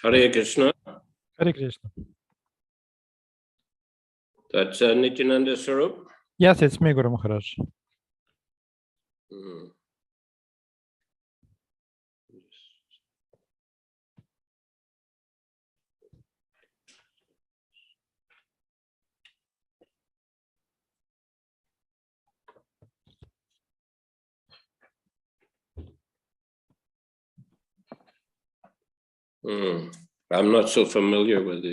Hare Krishna. Харе Кришна. That's Nityananda Swarup. Yes, it's me, Guru Maharaj. I'm not so familiar with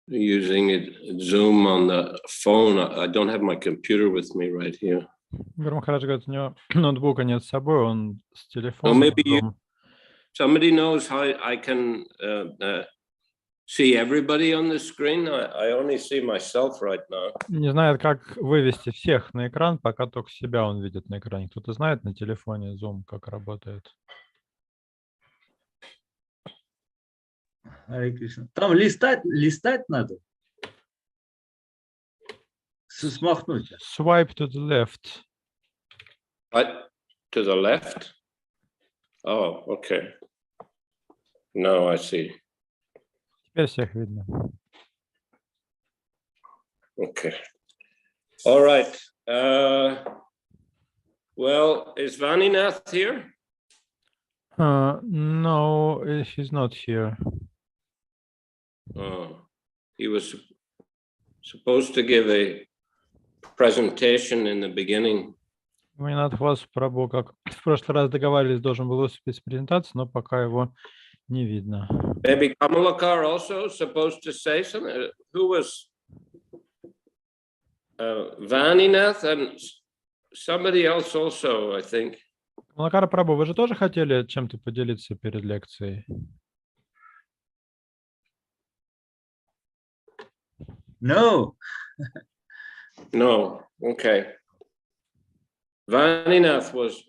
using Zoom on the phone. I don't have my computer with me right here. Гуру Махарадж говорит, у него ноутбука нет с собой, он с телефоном. Maybe somebody knows how I can see everybody on the screen. I only see myself right now. Не знает, как вывести всех на экран, пока только себя он видит на экране. Кто-то знает на телефоне Zoom, как работает? Харе Кришна. Там листать надо. Смахнуть. Swipe to the left. What? To the left? Oh, okay. Now I see. Теперь всех видно. Okay. All right. Well, is Vaninath here? No, he's not here. Oh, he was supposed to give a presentation in the beginning. Ванинат вас, Прабху, как в прошлый раз договаривались, должен был выступить с презентацией, но пока его не видно. Maybe Kamalakar also supposed to say something. Who was Vaninath and somebody else also, I think. Камалакара Прабху, вы же тоже хотели чем-то поделиться перед лекцией? No. No. Okay. Vaninath was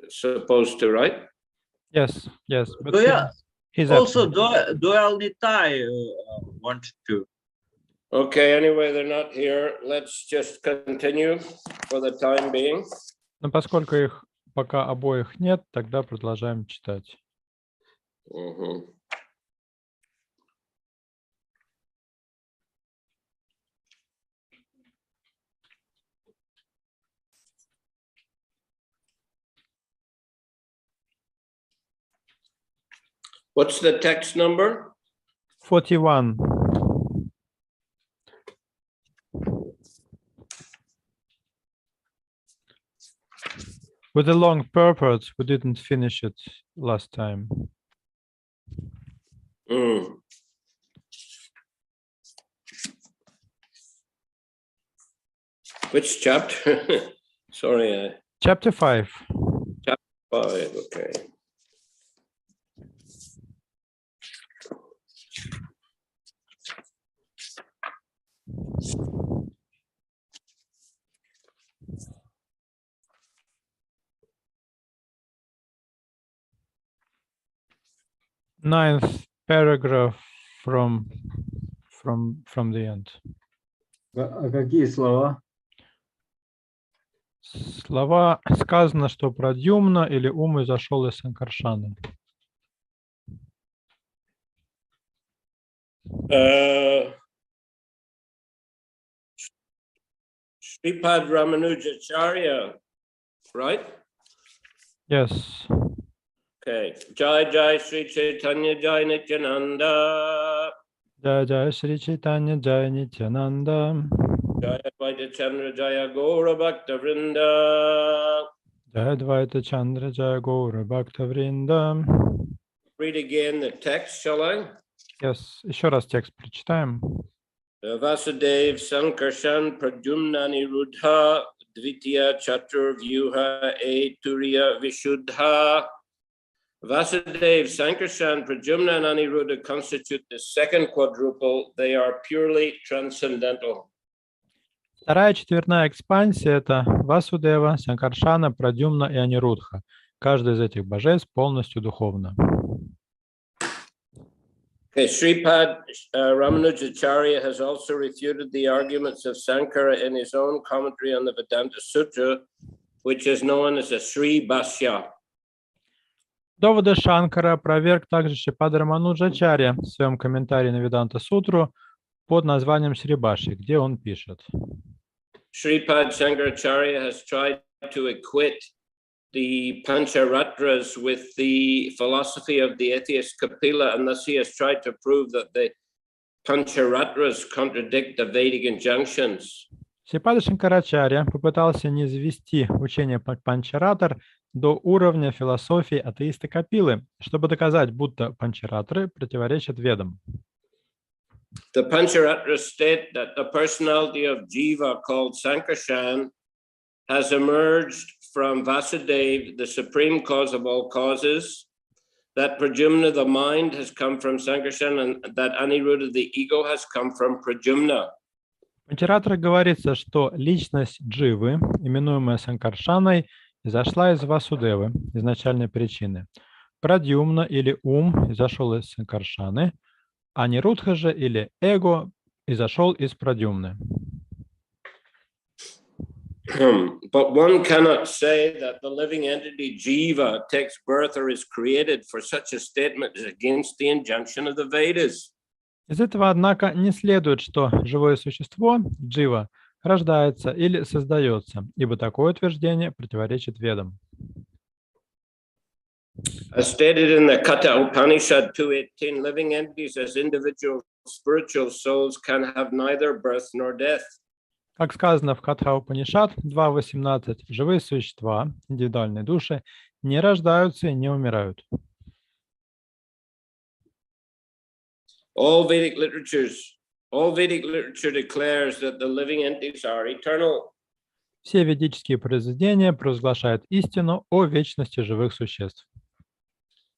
supposed to, right? Yes. But Oh, yeah. he's Also, absent. Doyle Nitai wanted to. Okay, anyway, they're not here. Let's just continue for the time being. Но поскольку их пока обоих нет, тогда продолжаем читать. What's the text number? 41. With a long purport, we didn't finish it last time. Which chapter? Sorry. Chapter 5. Chapter 5, okay. Ninth paragraph from the end. А какие слова? Слова сказано, что Прадьюмна или ум изошел из Санкаршаны. Sripad Ramanujacharya, right? Yes. Okay. Jai Jai Sri Chaitanya Jai Nityananda. Jai Jai Sri Chaitanya Jai Nityananda. Jai Advaita Chandra Jaya Gaura Bhakta Vrinda. Jai Advaita Chandra Jaya Gaura Bhakta Vrinda. Read again the text, shall I? Yes. Еще раз текст прочитаем. Vasudev Sankarshan Pradyumna Niruddha Dvitiya Chatur Vyuha E Turiya Vishuddha. Vasudev, Sankarshan, Pradyumna and Aniruddha constitute the second quadruple. They are purely transcendental. Вторая четвертная экспансия – это Васудева, Санкаршана, Прадьюмна и Анирудха. Каждый из этих божеств полностью духовно. Okay, Sripad Ramanujacharya has also refuted the arguments of Sankara in his own commentary on the Vedanta Sutra, which is known as a Sri Bhashya. Доводы Шанкара опроверг также Шрипада Рамануджачарья в своем комментарии на Веданта-сутру под названием Шрибаши, где он пишет. Sripad Shankaracharya has tried to equate the Pancharatras with the philosophy of the atheist Kapila, and thus he has tried to prove that the Pancharatras contradict the Vedic injunctions. Шрипада Шанкарачарья попытался низвести учение Панчаратар до уровня философии атеиста Капилы, чтобы доказать, будто Панчаратры противоречат Ведам. The Pancharatras state that the personality of Jiva called Sankarshan has emerged from Vasudeva, the supreme cause of all causes, that Pradyumna, the mind, has come from Sankarshan, and that Aniruddha, the ego, has come from Pradyumna. В Панчаратрах говорится, что личность Дживы, именуемая Санкаршаной, изошла из Васудевы, изначальной причины. Прадьюмна или ум изошел из Санкаршаны, а Нирудха же или эго изошел из Прадьюмны. But one cannot say that the living entity Jiva takes birth or is created, for such a statement is against the injunction of the Vedas. Из этого, однако, не следует, что живое существо, Джива, рождается или создается, ибо такое утверждение противоречит Ведам. As stated in the Katha Upanishad 2.18, living entities as individual spiritual souls can have neither birth nor death. Как сказано в Катха Упанишад 2.18, живые существа, индивидуальные души, не рождаются и не умирают. All Vedic literature declares that the living entities are eternal. Все ведические произведения провозглашают истину о вечности живых существ.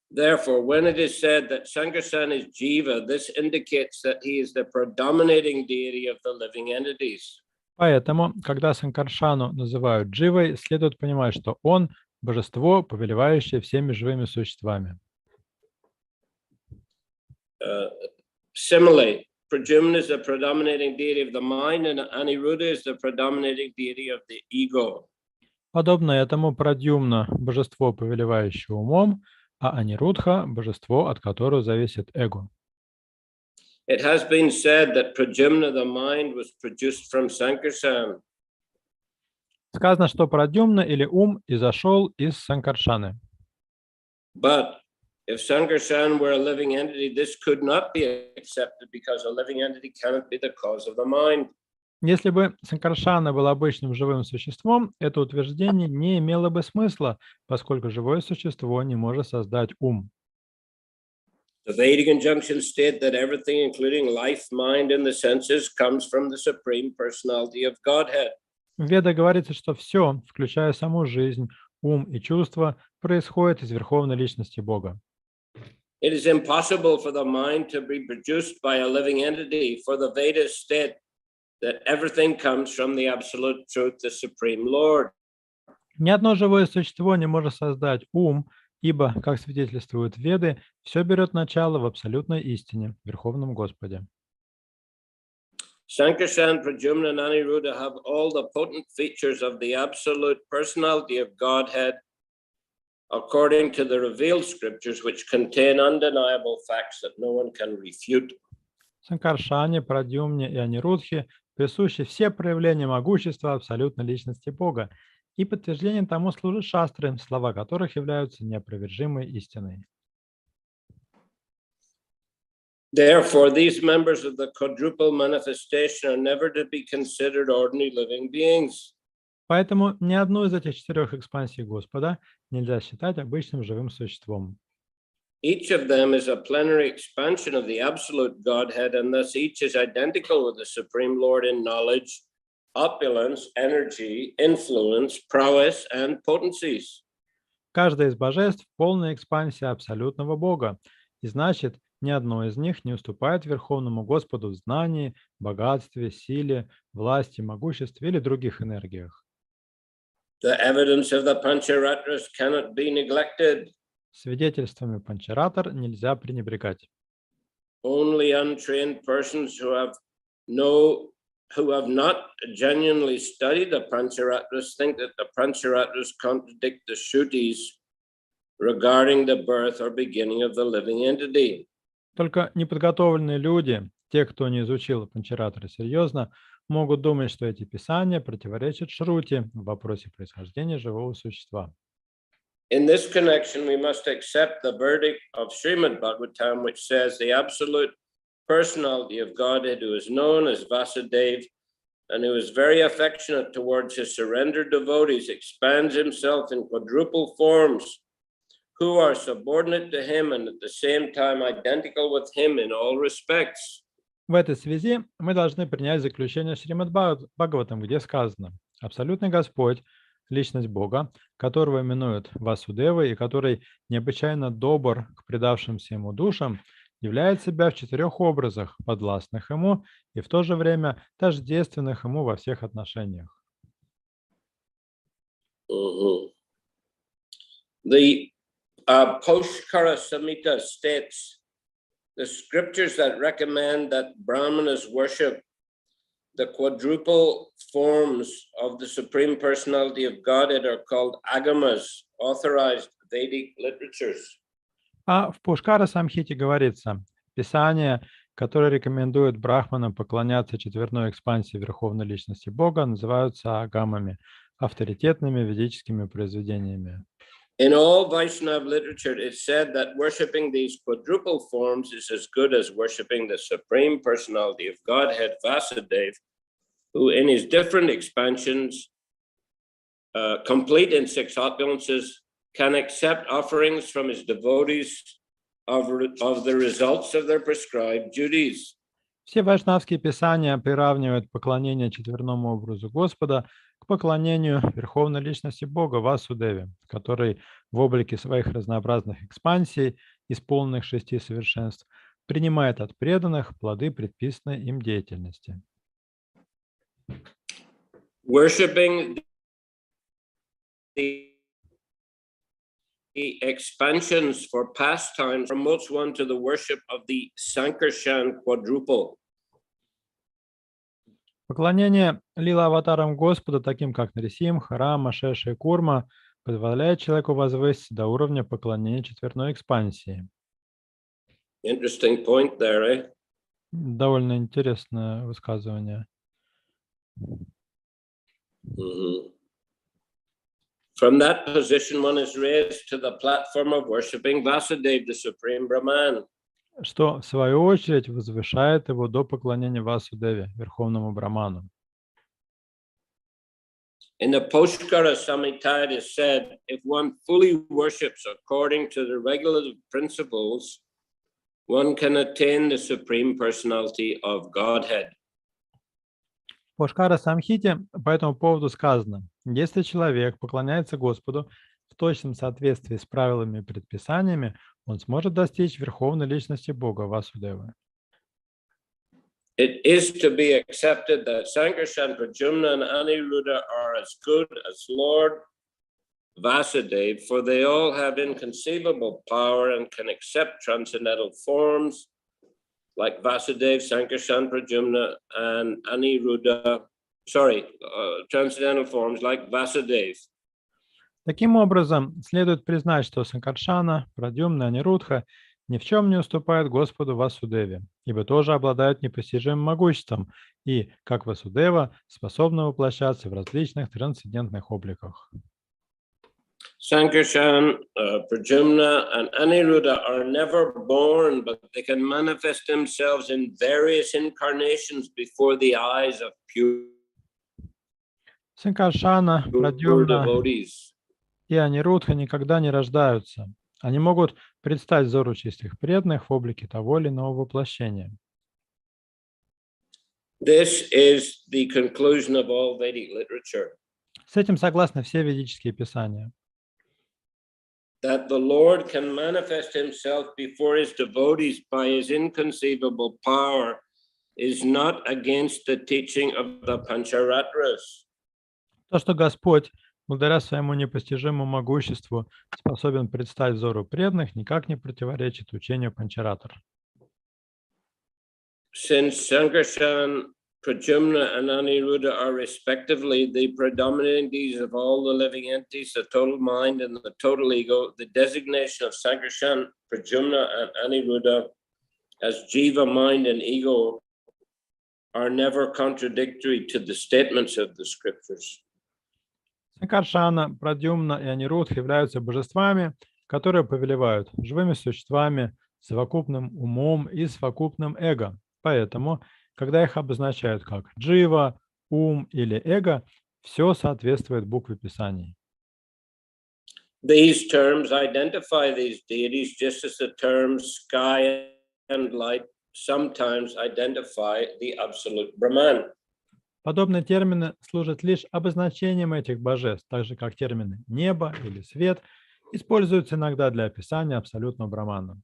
Therefore, when it is said that Sankarshan is Jiva, this indicates that he is the predominating deity of the living entities. Поэтому, когда Санкаршану называют Дживой, следует понимать, что он – божество, повелевающее всеми живыми существами. Similarly, Pradyumna is the predominating deity of the mind, and Aniruddha is the predominating deity of the ego. Подобно этому Прадьюмна – божество, повелевающее умом, а Анирудха – божество, от которого зависит эго. It has been said that Pradyumna, the mind, was produced from Sankarshan. Сказано, что Прадьюмна или ум изошел из Санкаршаны. But if Sankarshan were a living entity, this could not be accepted because a living entity cannot be the cause of the mind. Если бы Санкаршана был обычным живым существом, это утверждение не имело бы смысла, поскольку живое существо не может создать ум. The Vedic injunctions state that everything, including life, mind, and the senses, comes from the Supreme Personality of Godhead. В Ведах говорится, что все, включая саму жизнь, ум и чувства, происходит из Верховной Личности Бога. It is impossible for the mind to be produced by a living entity, for the Vedas state that everything comes from the Absolute Truth, the Supreme Lord. Ни одно живое существо не может создать ум, ибо, как свидетельствуют Веды, все берет начало в абсолютной истине, в Верховном Господе. Sankarshan, Pradyumna, and Aniruddha have all the potent features of the absolute personality of Godhead, according to the revealed scriptures, which contain undeniable facts that no one can refute. Санкаршане, Прадьюмне и Анирудхе присущи все проявления могущества абсолютной личности Бога, и подтверждением тому служат шастры, слова которых являются неопровержимой истиной. Therefore, these members of the quadruple manifestation are never to be considered ordinary living beings. Поэтому ни одну из этих четырех экспансий Господа нельзя считать обычным живым существом. Each of them is a plenary expansion of the absolute Godhead, and thus each is identical with the Supreme Lord in knowledge, opulence, energy, influence, prowess, and potencies. Каждое из божеств – полная экспансия абсолютного Бога, и значит, ни одно из них не уступает Верховному Господу в знании, богатстве, силе, власти, могуществе или других энергиях. The evidence of the Pancharatras cannot be neglected. Свидетельствами Панчаратар нельзя пренебрегать. Only untrained persons who have not genuinely studied the Pancharatras think that the Pancharatras contradict the Shrutis, regarding the birth or beginning of the living entity. Только неподготовленные люди, те, кто не изучил Панчаратра серьезно, могут думать, что эти писания противоречат Шрути в вопросе происхождения живого существа. In this connection, we must accept the verdict of Srimad Bhagavatam, which says the absolute personality of Godhead, who is known as Vasudeva, and who is very affectionate towards his surrendered devotees, expands himself in quadruple forms, who are subordinate to him and at the same time identical with him in all respects. В этой связи мы должны принять заключение Шримад Бхагаватам, где сказано: абсолютный Господь, личность Бога, которого именуют Васудевой и который необычайно добр к предавшимся ему душам, являет себя в 4 образах, подвластных ему и в то же время тождественных ему во всех отношениях. The Paushkara Samhita states the scriptures that recommend that Brahmanas worship the quadruple forms of the Supreme Personality of Godhead are called agamas, authorized Vedic literatures. А в Пушкара Самхите говорится: Писания, которые рекомендуют брахманам поклоняться четверной экспансии Верховной Личности Бога, называются агамами, авторитетными ведическими произведениями. In all Vaishnava literature, it's said that worshipping these quadruple forms is as good as worshipping the Supreme Personality of Godhead, Vasudeva, who in his different expansions, complete in 6 opulences, can accept offerings from his devotees of the results of their prescribed duties. Все вайшнавские писания приравнивают поклонение четверному образу Господа к поклонению Верховной Личности Бога Васудеве, который в облике своих разнообразных экспансий, исполненных 6 совершенств, принимает от преданных плоды предписанной им деятельности. Worshipping the expansions for pastimes promotes one to the worship of the Sankarshan quadruple. Поклонение лила-аватарам Господа, таким как Нарисимха, Рама, Шеша и Курма, позволяет человеку возвыситься до уровня поклонения четверной экспансии. Interesting point there, eh? Довольно интересное высказывание. Mm-hmm. From that position, one is raised to the platform of worshipping Vasudeva, the Supreme Brahman. Что, в свою очередь, возвышает его до поклонения Васудеве, Верховному Браману. In the Paushkara Samhita, it is said, if one fully worships according to the regulative principles, one can attain the Supreme Personality of Godhead. В Пушкара Самхите по этому поводу сказано: если человек поклоняется Господу в точном соответствии с правилами и предписаниями, он сможет достичь Верховной Личности Бога Васудевы. It is to be accepted that Sankarshan, Pradyumna, and Aniruddha are as good as Lord Vasudeva, for they all have inconceivable power and can accept transcendental forms like Vasudeva, Sankarshan, Pradyumna, and Aniruddha. Transcendental forms like Vasudeva. Таким образом, следует признать, что Санкаршана, Прадьюмна и Анирудха ни в чем не уступают Господу Васудеве, ибо тоже обладают непостижимым могуществом и, как Васудева, способны воплощаться в различных трансцендентных обликах. Sankarshan, Pradyumna, and Aniruddha are never born, but they can manifest themselves in various incarnations before the eyes of pure Санкаршана, Прадьюмна devotees. и Анирудха никогда не рождаются. Они могут предстать взору чистых преданных в облике того или иного воплощения. This is the conclusion of all Vedic literature. С этим согласны все ведические писания. That the Lord can manifest himself before his devotees by his inconceivable power is not against the teaching of the Pancharatras. То, что Господь, благодаря своему непостижимому могуществу, способен предстать взору преданных, никак не противоречит учению Панчаратр. Since Sankarshan, Pradyumna and Aniruddha are respectively the predominating deeds of all the living entities, the total mind and the total ego. The designation of Sankarshan, Pradyumna and Aniruddha as jiva, mind and ego are never contradictory to the statements of the scriptures. Санкаршана, Прадьюмна и Анирудх являются божествами, которые повелевают живыми существами, совокупным умом и совокупным эго. Поэтому, когда их обозначают как джива, ум или эго, все соответствует букве Писаний. These terms identify these deities just as the terms sky and light sometimes identify the absolute Brahman. Подобные термины служат лишь обозначением этих божеств, так же как термины «небо» или «свет» используются иногда для описания абсолютного Брамана.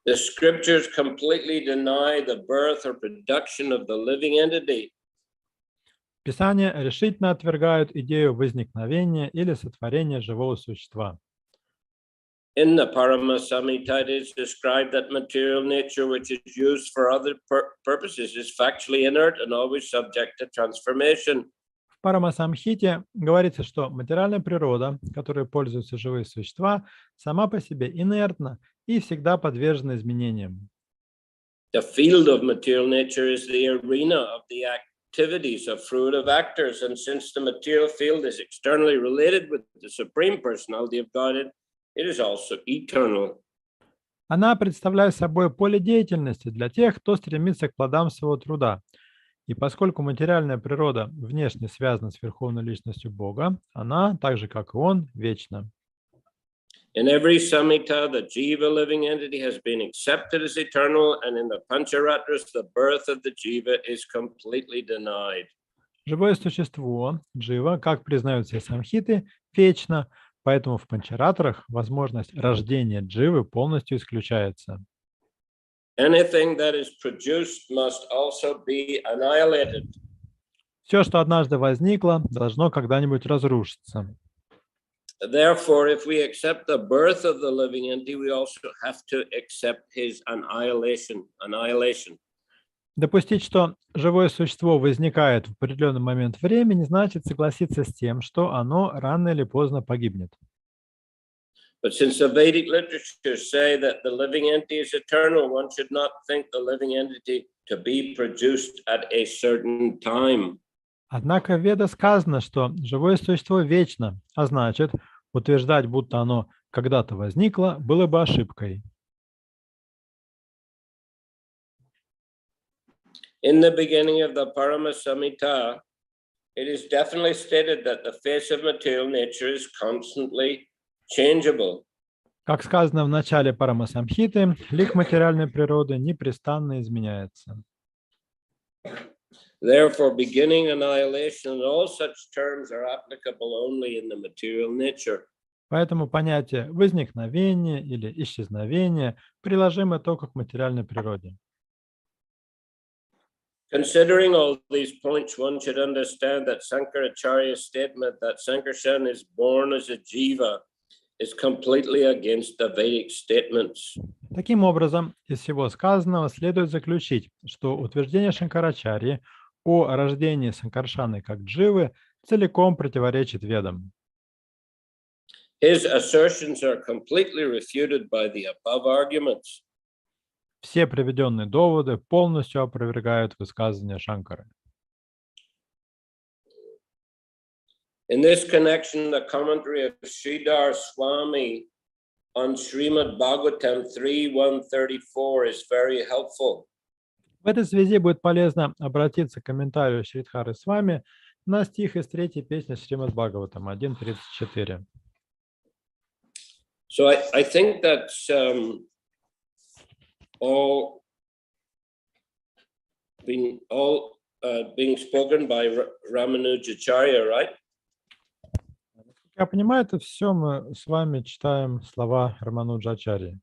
The scriptures completely deny the birth or production of the living entity. Писания решительно отвергают идею возникновения или сотворения живого существа. In the Paramasamhita, it is described that material nature, which is used for other purposes, is factually inert and always subject to transformation. В Парамасамхите говорится, что материальная природа, которой пользуются живые существа, сама по себе инертна и всегда подвержена изменениям. The field of material nature is the arena of the activities of fruitive actors, and since the material field is externally related with the Supreme Personality of Godhead, it is also eternal. Она представляет собой поле деятельности для тех, кто стремится к плодам своего труда. И поскольку материальная природа внешне связана с Верховной Личностью Бога, она, так же как и Он, вечна. In every samhita, the jiva living entity has been accepted as eternal, and in the pancharatras, the birth of the jiva is completely denied. Живое существо, джива, как признают все самхиты, вечно, поэтому в панчаратрах возможность рождения дживы полностью исключается. Anything that is produced must also be annihilated. Все, что однажды возникло, должно когда-нибудь разрушиться. Therefore, if we accept the birth of the living entity, we also have to accept his annihilation. Допустить, что живое существо возникает в определенный момент времени, значит согласиться с тем, что оно рано или поздно погибнет. But since the Vedic literatures say that the living entity is eternal, one should not think the living entity to be produced at a certain time. Однако в Ведах сказано, что живое существо вечно, а значит, утверждать, будто оно когда-то возникло, было бы ошибкой. In the beginning of the Paramasamhita, it is definitely stated that the face of material nature is constantly changeable. Как сказано в начале Парамасамхиты, лик материальной природы непрестанно изменяется. Therefore, beginning, annihilation, and all such terms are applicable only in the material nature. Поэтому понятие возникновения или исчезновения приложимо только к материальной природе. Considering all these points, one should understand that Sankaracharya's statement that Sankarshan is born as a jiva is completely against the Vedic statements. Таким образом, из всего сказанного следует заключить, что утверждение Шанкарачарьи о рождении Санкаршаны как дживы целиком противоречит Ведам. His assertions are completely refuted by the above arguments. Все приведенные доводы полностью опровергают высказывания Шанкары. In this connection, the commentary of Sridhar Swami on Srimad Bhagavatam 3.134 is very helpful. В этой связи будет полезно обратиться к комментарию Шридхары с вами на стих из 3-й песни Шримад Бхагаватам 1.34. So I think that's all being spoken by Ramanujacharya, right? Я понимаю, это все мы с вами читаем слова Рамануджачарьи.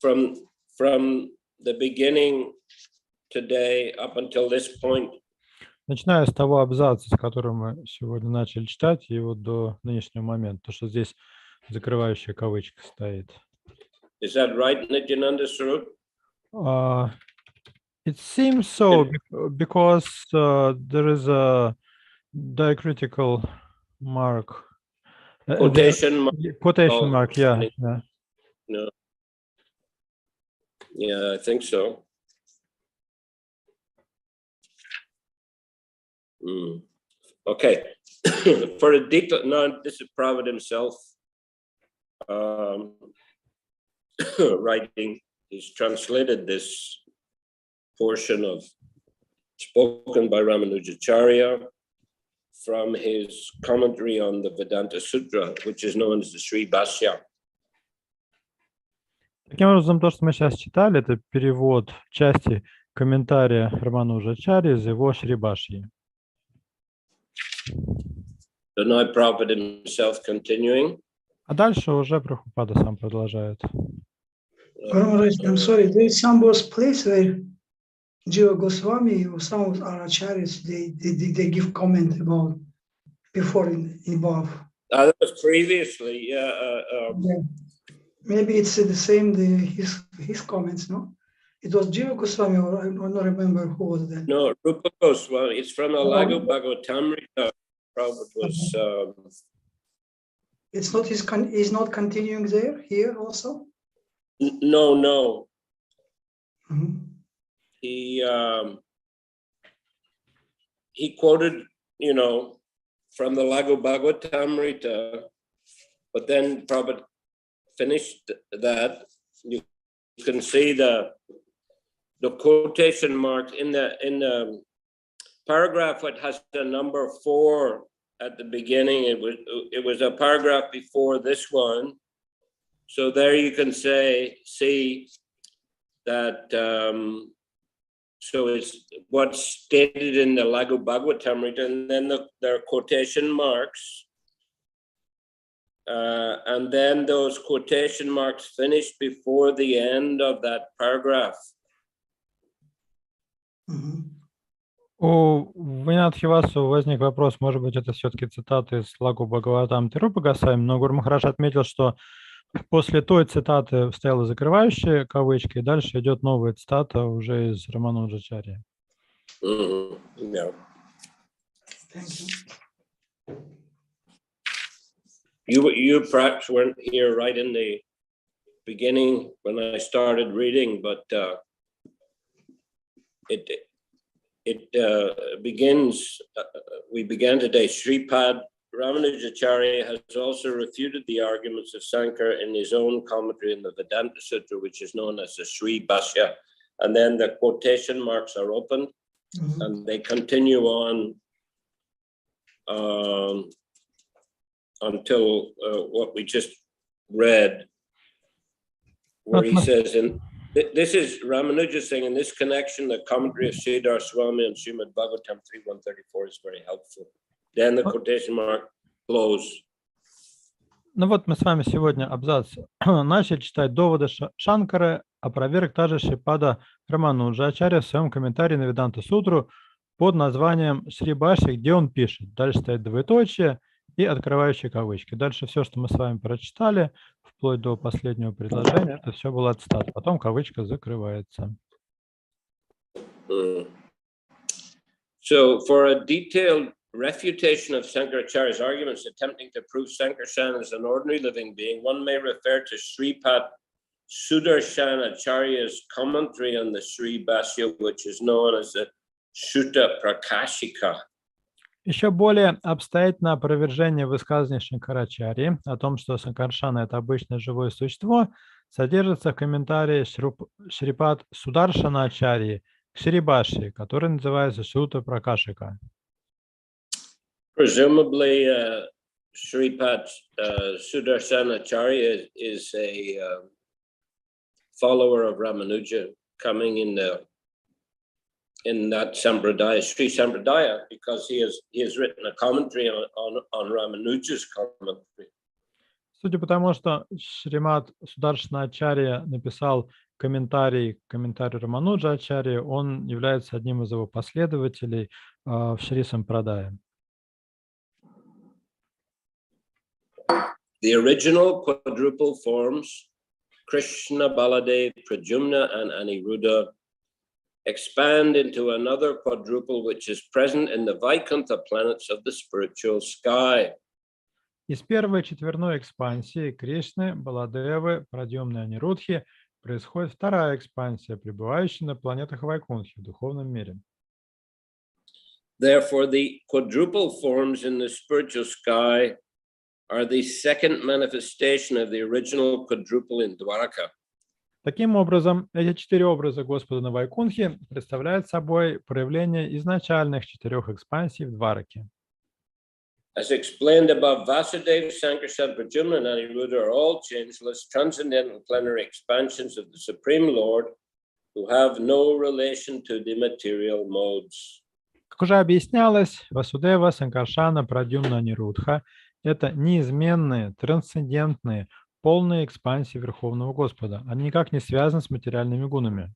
From the beginning today up until this point. Начиная с того абзаца, с которого мы сегодня начали читать, и вот до нынешнего момента, то, что здесь закрывающая кавычка стоит. Is that right, Nityananda Swarup? It seems so because there is a diacritical mark. Quotation mark. Quotation Oh, mark, yeah. funny. Yeah. No. Yeah, I think so. Okay. For a detail, no, this is Prabhupada himself writing. He's translated this portion of spoken by Ramanujacharya from his commentary on the Vedanta Sutra, which is known as the Sri Bhashya. Таким образом, то, что мы сейчас читали, это перевод части комментария Рамануджачарьи из его Шрибашьи. So now Prabhupada himself continuing. А дальше уже Прабхупада сам продолжает. I'm sorry, there is some place where Jiva Goswami or some of our acharyas, they give comment about before in above. That was previously, Yeah. Maybe it's the same, his comments, no? It was Jiva Goswami, or I don't remember who was that. No, Rupa Goswami. It's from the Lago Bhagavatamrita. Prabhupada was. It's not he's not continuing there here also. No. Mm-hmm. He quoted, from the Lago Bhagavatamrita, but then Prabhupada finished that. You can see the quotation mark in the paragraph. It has the number 4 at the beginning. It was a paragraph before this one. So there you can see that. So it's what's stated in the Lago Bhagavatamrita, and then there are quotation marks. And then those quotation marks finish before the end of that paragraph. Mm-hmm. У Винатхивасу возник вопрос, может быть, это все-таки цитаты из Лагу Бхагаватам Тирупа Госвами, но Гуру Махарадж отметил, что после той цитаты стояла закрывающая кавычка, и дальше идет новая цитата уже из Рамануджачарьи. Yeah. Thank you. You perhaps weren't here right in the beginning when I started reading, but it begins. We began today. Sripad Ramanujacharya has also refuted the arguments of Sankara in his own commentary in the Vedanta Sutra, which is known as the Sri Bhashya. And then the quotation marks are opened, and they continue on until what we just read, where he says, and this is Ramanuja saying, in this connection, the commentary of Sridhar Swami and Srimad Bhagavatam 3.134 is very helpful. Then the quotation mark close. Ну вот мы с вами сегодня абзац начали читать доводы Шанкары, опроверг также Шрипада Рамануджачарья в своем комментарии на Веданта Сутру под названием Шри Бхашья, где он пишет. Дальше стоит двоеточие и открывающие кавычки. Дальше все, что мы с вами прочитали, вплоть до последнего предложения, это все было цитата. Потом кавычка закрывается. So for a detailed refutation of Shankaracharya's arguments attempting to prove Sankarshan as an ordinary living being, one may refer to Sripad Sudarshan Acharya's commentary on the Sri Bhashya, which is known as the Sutta Prakashika. Еще более обстоятельное опровержение высказывания Шанкарачарьи о том, что Санкаршана – это обычное живое существо, содержится в комментарии Шрипад Сударшана Ачарьи к Шри Бхашье, который называется Сутта Пракашика. Presumably, Sripad Sudarsana Acharya is a follower of Ramanuja, coming in that Sampradaya, Sri Sampradaya, because he has written a commentary on Ramanuja's commentary. Судя по тому, что Шримад Сударшана Ачарья написал комментарий к комментарию Рамануджа Ачарьи, он является одним из его последователей в Шри Сампрадае. The original quadruple forms, Krishna, Baladev, Pradyumna, and Aniruddha, expand into another quadruple which is present in the Vaikuntha planets of the spiritual sky. Из первой четверной экспансии Кришны, Баладевы, Прадьюмны, Анирудхи происходит вторая экспансия, пребывающая на планетах Вайкунтхи в духовном мире. Therefore, the quadruple forms in the spiritual sky are the second manifestation of the original quadruple in Dwaraka. Таким образом, эти четыре образа Господа на Вайкунтхе представляют собой проявление изначальных четырех экспансий в Двараке. As explained above, Vasudeva, Sankarshan, Pradyumna, and Aniruddha are all changeless, transcendental plenary expansions of the Supreme Lord who have no relation to the material modes. Как уже объяснялось, Васудева, Санкаршана, Прадьюмна, Анирудха – это неизменные, трансцендентные, полные экспансии Верховного Господа. Они никак не связаны с материальными гунами.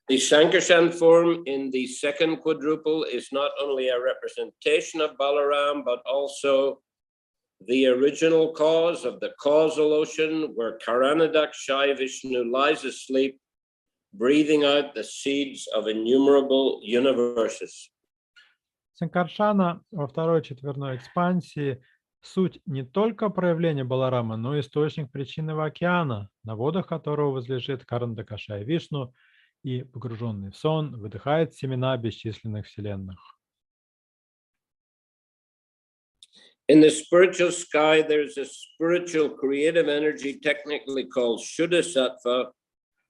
The Sankarshan form in the second quadruple is not only a representation of Balaram, but also the original cause of the causal ocean where Karanadakshai Vishnu lies asleep, breathing out the seeds of innumerable universes. Санкаршана во второй четверной экспансии суть не только проявление Баларама, но и источник причинного океана, на водах которого возлежит Карандакашай Вишну, и, погруженный в сон, выдыхает семена бесчисленных вселенных. In the spiritual sky, there's a spiritual creative energy technically called Shuddha Sattva,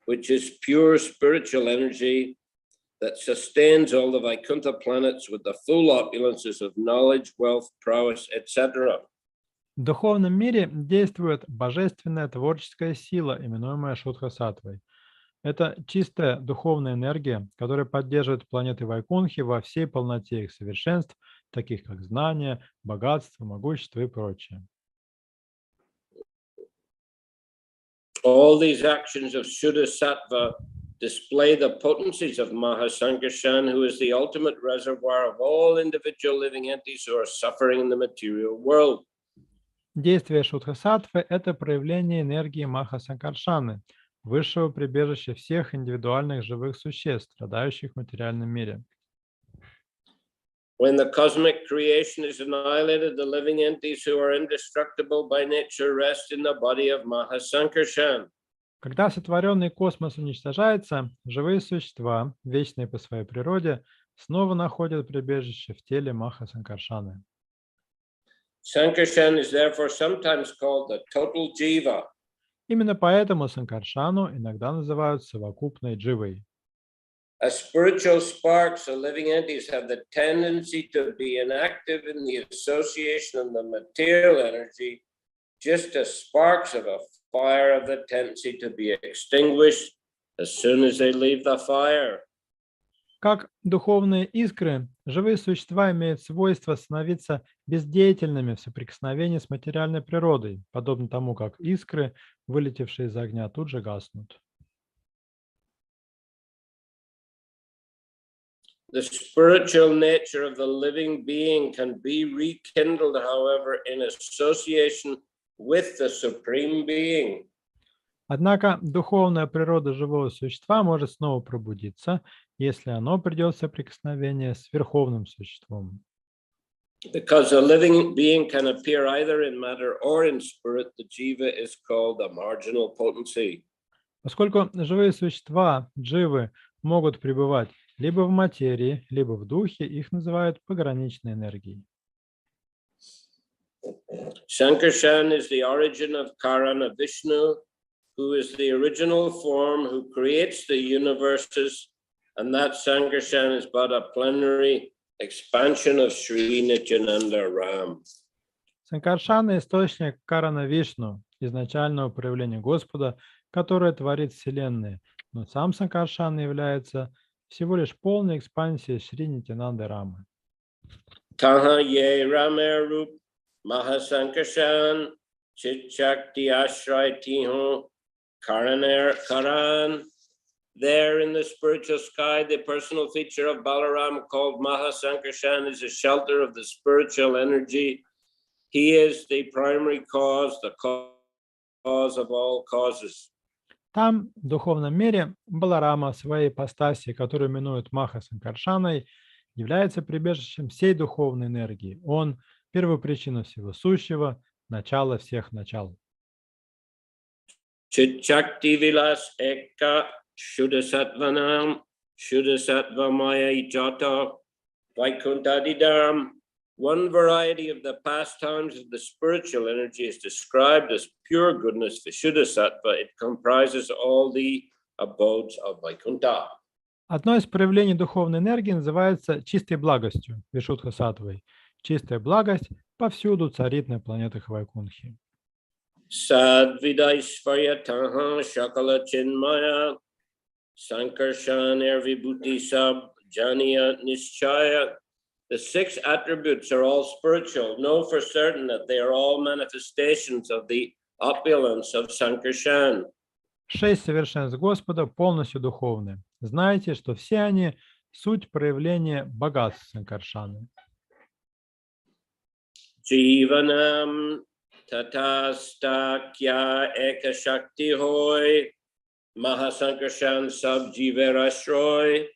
which is pure spiritual energy that sustains all the Vaikuntha planets with the full opulences of knowledge, wealth, prowess, etc. В духовном мире действует божественная творческая сила, именуемая Шудха-саттвой. Это чистая духовная энергия, которая поддерживает планеты Вайкунтхи во всей полноте их совершенств, таких как знания, богатство, могущество и прочее. All these actions of Shuddha Sattva display the potencies of Mahasankarshan, who is the ultimate reservoir of all individual living entities who are suffering in the material world. Действие Шудха-саттвы – это проявление энергии Маха-санкаршаны, высшего прибежища всех индивидуальных живых существ, страдающих в материальном мире. When the cosmic creation is annihilated, the living entities who are indestructible by nature rest in the body of Mahasankarshan. Когда сотворенный космос уничтожается, живые существа, вечные по своей природе, снова находят прибежище в теле Маха-санкаршаны. Sankarshan is therefore sometimes called the total jiva. Именно поэтому Санкаршану иногда называют совокупной дживой. As spiritual sparks, the living entities have the tendency to be inactive in the association of the material energy, just as sparks of a fire have the tendency to be extinguished as soon as they leave the fire. Как духовные искры, живые существа имеют свойство становиться бездеятельными в соприкосновении с материальной природой, подобно тому, как искры, вылетевшие из огня, тут же гаснут. The spiritual nature of the living being can be rekindled, however, in association with the Supreme Being. Однако духовная природа живого существа может снова пробудиться, если оно придет в соприкосновение с Верховным Существом. Because a living being can appear either in matter or in spirit, the jiva is called the marginal potency. Поскольку живые существа, дживы, могут пребывать либо в материи, либо в духе, их называют пограничной энергией. Sankarshan is the origin of Karana Vishnu, who is the original form who creates the universes, and that Sankarshan is but a plenary expansion of Sri Nityananda Ram. Санкаршана – источник Карана Вишну, изначального проявления Господа, которое творит Вселенные, но сам Санкаршана является всего лишь полной экспансией Шри Нитянанды Рамы. Taha ye Ramer Rup Mahasankarshan Chit Shakti Ashray Tiho Karan. There in the spiritual sky, the personal feature of Balaram called Mahasankarshan is a shelter of the spiritual energy. He is the primary cause, the cause of all causes. Там, в духовном мире, Баларама в своей ипостаси, которую именуют Маха Санкаршаной, является прибежищем всей духовной энергии. Он – первопричина всего сущего, начало всех начал. Chit-Shakti Vilas Eka Shuddha-Sattvanam Shuddha-Sattva-Maya Jata Vaikuntadidam. One variety of the pastimes of the spiritual energy is described as pure goodness, the Shuddha-Sattva. It comprises all the abodes of Vaikuntha. Одно из проявлений духовной энергии называется чистой благостью, Вишудха-саттвой. Чистая благость повсюду царит на планетах Вайкунхи. Sadvidaishvaryataha Shakala Chinmaya Sankarshan Ervibhuti Sab Janiya Nischaya. The 6 attributes are all spiritual. Know for certain that they are all manifestations of the opulence of Sankarshan. 6 совершенств Господа полностью духовны. Знайте, что все они суть проявления богатств Санкаршаны. Jivanam Tatastakya Ekashakti Hoy Mahasankarshan Sab Jiverashroy.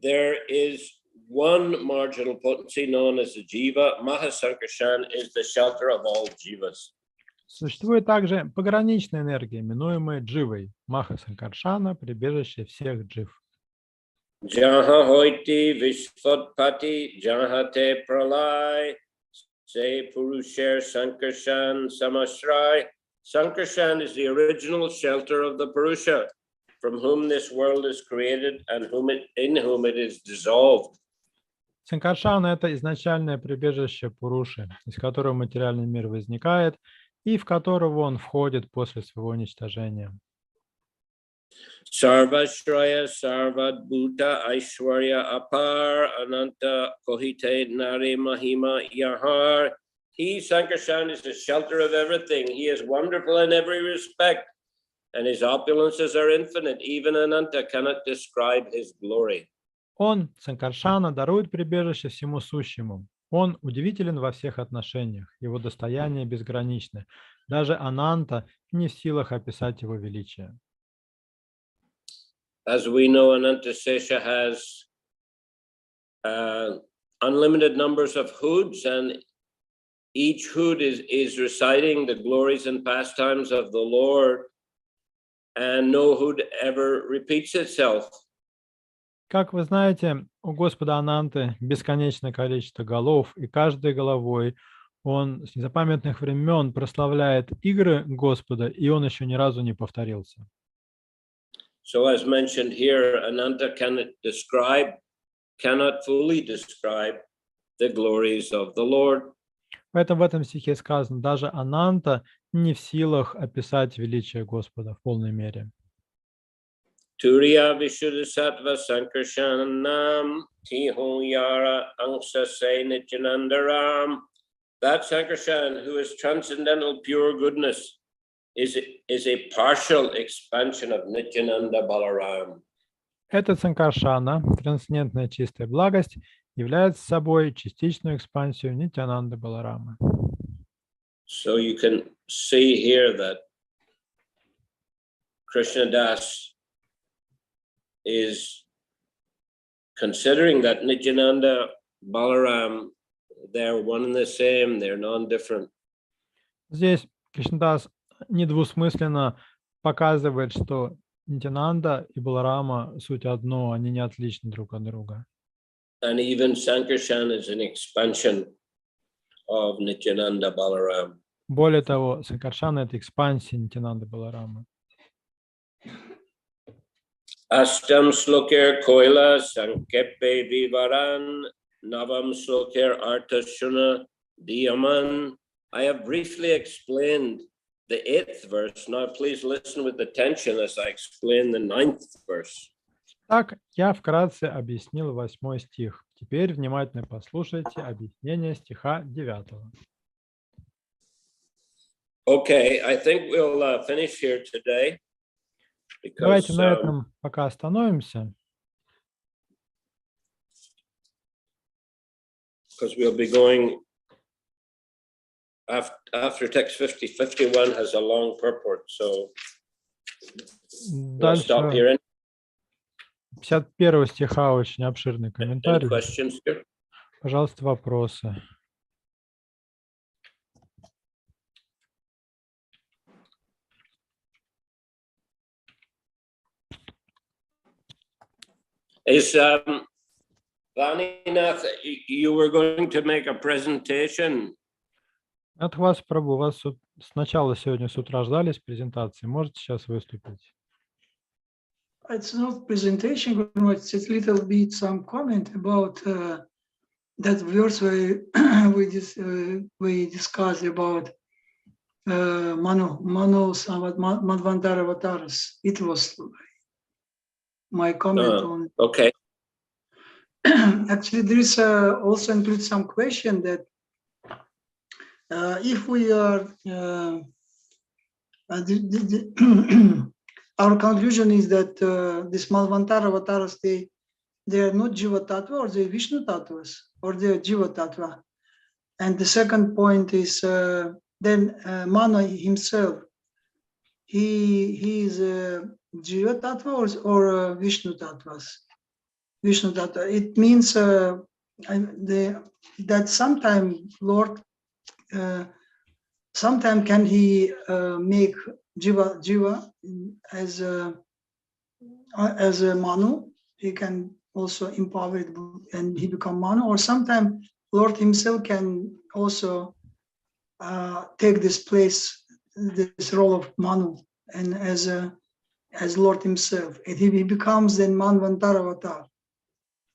There is one marginal potency known as the Jiva. Mahasankarshan is the shelter of all Jivas. Существует также пограничная энергия, именуемая дживой. Маха Санкаршана – прибежище всех джив. Jaha hoiti vishvatpati jahate pralay se purusher sankarshan samashray. Sankarshan is the original shelter of the Purusha, from whom this world is created and in whom it is dissolved. Санкаршана – это изначальное прибежище Пуруши, из которого материальный мир возникает и в которого он входит после своего уничтожения. Sarvashraya Sarvadbhuta Aishwarya Apar Ananta Kohite Nari Mahima Yahar. He, Sankarshan, is the shelter of everything. He is wonderful in every respect, and his opulences are infinite. Even Ananta cannot describe his glory. Он, Санкаршана, дарует прибежище всему сущему. Он удивителен во всех отношениях. Его достояние безгранично. Даже Ананта не в силах описать его величие. As we know, Anantasesha has unlimited numbers of hoods, and each hood is reciting the glories and pastimes of the Lord, and no hood ever repeats itself. Как вы знаете, у Господа Ананты бесконечное количество голов, и каждой головой он с незапамятных времен прославляет игры Господа, и он еще ни разу не повторился. So as mentioned here, Ananta cannot fully describe the glories of the Lord. Поэтому в этом стихе сказано, даже Ананта не в силах описать величие Господа в полной мере. Turiya Vishuddhasattva Sankarshanam Tihon Yara Angsase Nityanandaram. That Sankarshan, who is transcendental pure goodness, is a partial expansion of Nityananda Balaram. Этот Санкаршана, трансцендентная чистая благость, является собой частичную экспансию Нитянанды Баларамы. So you can see here that Krishnadas is considering that Nityananda Balaram, they're one and the same, they're non-different. Здесь Кришнадас недвусмысленно показывает, что Нитянанда и Баларама суть одно, они не отличны друг от друга. And even Sankarshan is an expansion of Nityananda Balaram. Более того, Санкаршана – это экспансия Нитянанды Баларамы. Ashtam Slokir Koila Sankepe Vivaran Navam Slokir Artashuna Diyaman. I have briefly explained the 8th verse. Now please listen with attention as I explain the 9th verse. Так, я вкратце объяснил 8 стих. Теперь внимательно послушайте объяснение стиха 9. Okay, I think we'll finish here today. Давайте на этом пока остановимся. Because we'll be going after text 51 has a long purport, so We'll stop Дальше here. 51 стиха очень обширный Any комментарий. questions here? Пожалуйста, вопросы. Is Vaninath, you were going to make a presentation? От вас, Прабху, вас сначала сегодня с утра ждали с презентацией. Можете сейчас выступить? It's not presentation, it's a little bit some comment about that verse where we discussed about Mano Madhvantara avatars. It was my comment on. Okay. Actually, there is also includes some question that if we are our conclusion is that this Malvantara avatars, they are not Jiva Tattva, or they Vishnu Tattvas, or they are Jiva Tattva. And the second point is then Mana himself, he is Jiva Tattva or Vishnu Tattvas. Vishnu Tattva. It means that sometime Lord, sometime can he make Jiva as a Manu. He can also empower it and he become Manu, or sometimes Lord himself can also take this place, this role of Manu, and as Lord himself, and he becomes then Manvantara avatar.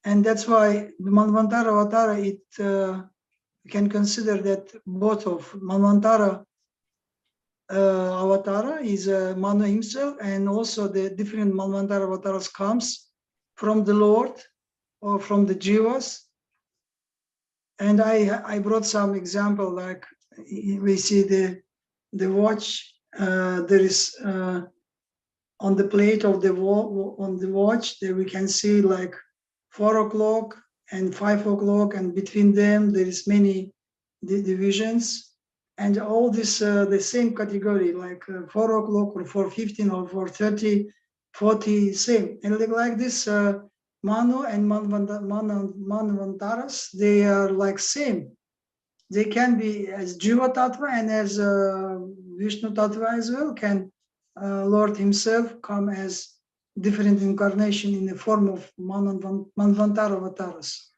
And that's why the Manvantara avatar, it can consider that both of Manvantara avatara is Manu himself, and also the different Manvantara avatars comes from the Lord or from the Jivas. And I brought some example, like we see the watch, there is on the plate of the on the watch, there we can see like 4 o'clock and 5 o'clock, and between them there is many divisions. And all this the same category, like 4 o'clock or 4:15 or 4:30, 40, same. And like this, Manu and Manvantaras, they are like same. They can be as Jiva Tattva and as Vishnu Tattva as well. Can Lord himself come as different incarnation in the form of Manvantara avatars.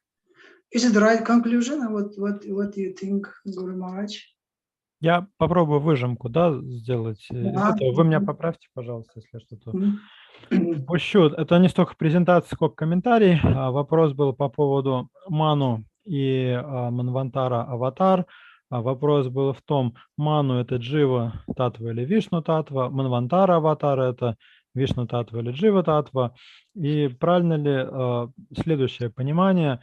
Is it the right conclusion? What do you think, Guru Maharaj? Я попробую выжимку, да, сделать. Вы меня поправьте, пожалуйста, если что-то упущу. Это не столько презентация, сколько комментарий. Вопрос был по поводу Ману и Манвантара аватар. Вопрос был в том, Ману это Джива Татва или Вишну Татва, Манвантара аватар это Вишну Татва или Джива Татва. И правильно ли следующее понимание?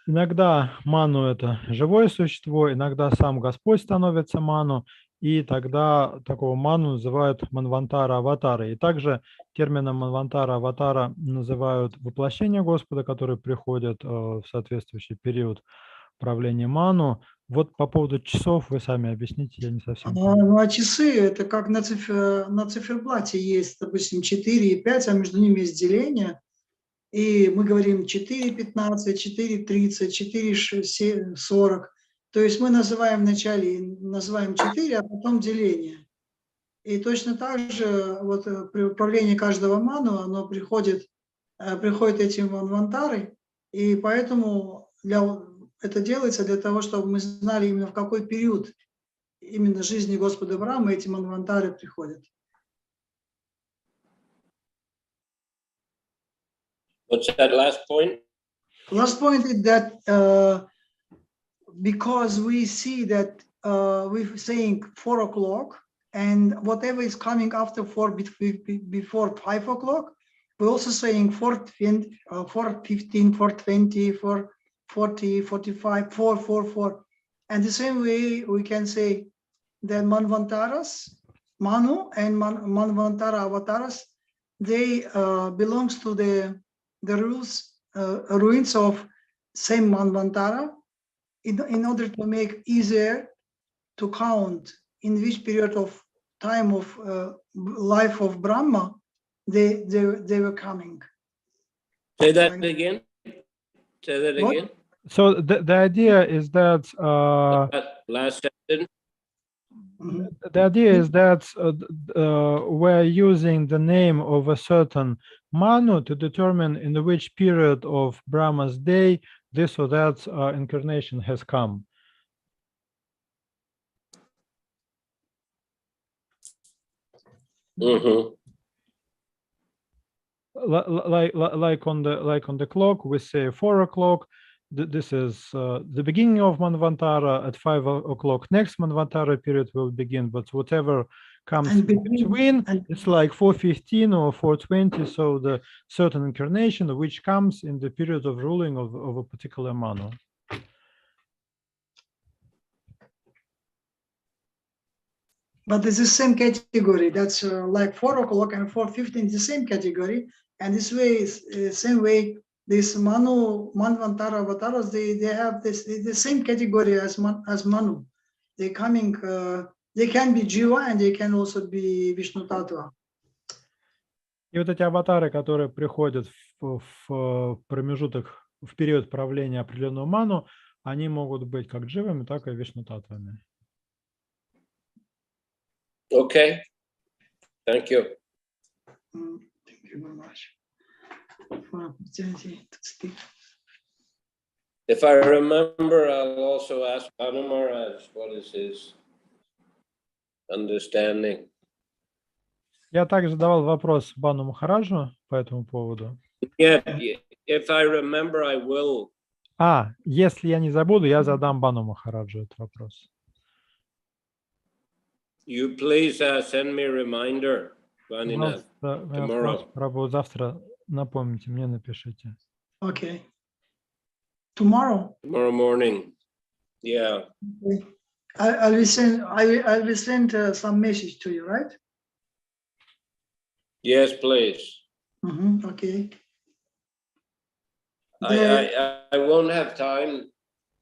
Иногда Ману это живое существо, иногда сам Господь становится Ману, и тогда такого Ману называют Манвантара аватара. И также термином Манвантара аватара называют воплощение Господа, которые приходят в соответствующий период правления Ману. Вот по поводу часов вы сами объясните, я не совсем понимаю. Ну, а часы, это как на циферблате есть, допустим, 4 и 5, а между ними есть деление. И мы говорим 4:15, 4:30, 4:40. То есть мы называем вначале 4, а потом деление. И точно так же вот при управлении каждого ману, оно приходит эти манвантары, и поэтому это делается для того, чтобы мы знали именно в какой период именно жизни Господа Брахмы эти манвантары приходят. What's that last point? Last point is that because we see that we're saying 4 o'clock, and whatever is coming after 4 before 5 o'clock, we're also saying 4:15, 4:20, 4:40, 45, 4. And the same way we can say that Manvantaras, Manu and Manvantara avatars, they belongs to the ruins of same Manvantara, in order to make easier to count in which period of time of life of Brahma they were coming. Say that again. Say that What? again. So the idea is that That last sentence. Mhm. the idea is that we're using the name of a certain Manu to determine in which period of Brahma's day this or that incarnation has come. Mm-hmm. Like on the clock, we say 4 o'clock. This is the beginning of Manvantara. At 5 o'clock, next Manvantara period will begin. But whatever comes And in between, and- it's like 4:15 or 4:20. So the certain incarnation which comes in the period of ruling of a particular Manu. But it's the same category. That's like 4 o'clock and 4:15, the same category. And this way is same way. This Manvantara avatars, they have the same category as Manu. They coming. They can be Jiva and they can also be Vishnu Tattva. И вот эти аватары, которые приходят в промежуток, в период правления определенного Ману, они могут быть как дживами, так и вишнутатвами. Okay. Thank you. Thank you very much for opportunity to speak. If I remember, I'll also ask Banu Maharaj what is his understanding. Я также задавал вопрос Бану Махараджу по этому поводу. Yeah, if I remember, I will. Если я не забуду, я задам Бану Махараджу этот вопрос. You please send me a reminder, Vaninath, tomorrow. Прабху, завтра напомните, мне напишите. Okay. Tomorrow. Tomorrow morning. Yeah. I will send some message to you, right? Yes, please. Okay. I won't have time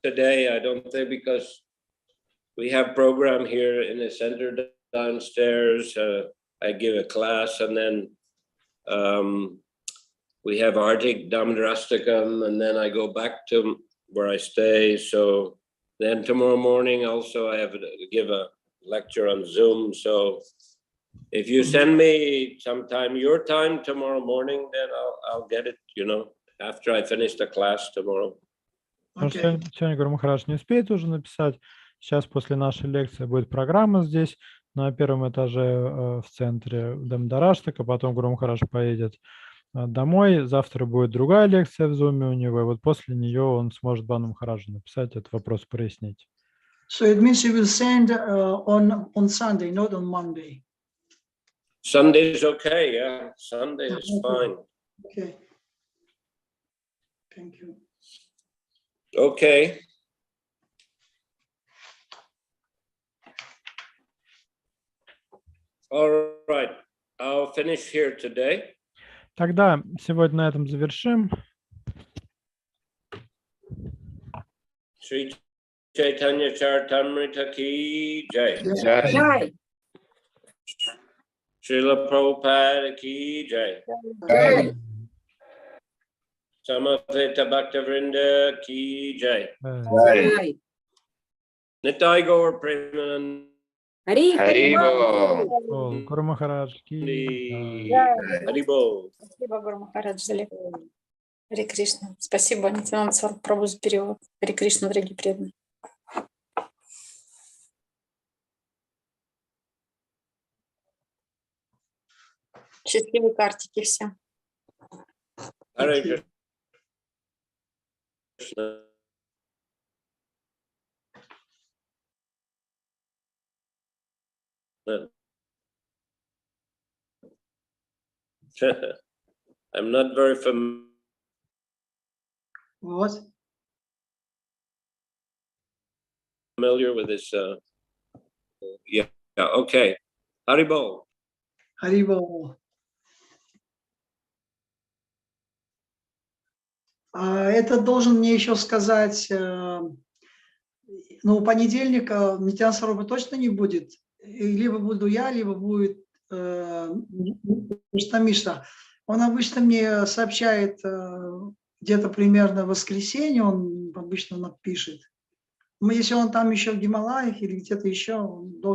today, I don't think, because we have program here in the center downstairs. I give a class, and then we have Arctic Dhammadrastakam, and then I go back to where I stay. So then tomorrow morning also I have to give a lecture on Zoom. So if you send me sometime your time tomorrow morning, then I'll get it, after I finish the class tomorrow. Okay. Сегодня Гуру Махарадж не успеет уже написать. Сейчас после нашей лекции будет программа здесь, на первом этаже в центре Дhammadrastaka, потом Гуру Махарадж поедет домой. Завтра будет другая лекция в Zoom у него, и вот после нее он сможет Бану Махараджу написать, этот вопрос прояснить. So it means you will send on Sunday, not on Monday. Sunday is okay, yeah. Sunday is fine. Okay. Thank you. Okay. All right. I'll finish here today. Тогда сегодня на этом завершим. Shri Chaitanya Charitamriта ki jai. Jai. Srila Prabhupada ki jai. Jai. Samaveta Bhaktavrinda ki jai. Jai. Nitai Gaur Premanand. Харибо. Гуру Махарадж ки джай. Харибо. Спасибо, Гуру Махарадж, за лекцию. Харе Кришна. Спасибо, Нитянанда Сварупа Прабху, за перевод. Харе Кришна, дорогие преданные. Счастливой картики всем. Hare Krishna. I'm not very What? familiar with this. Yeah, okay. Haribol. Харибол. Это должен мне еще сказать, понедельника Нитянанда Сварупы точно не будет. Либо буду я, либо будет Мишта, он обычно мне сообщает где-то примерно в воскресенье, он обычно напишет. Если он там еще в Гималаях или где-то еще, он должен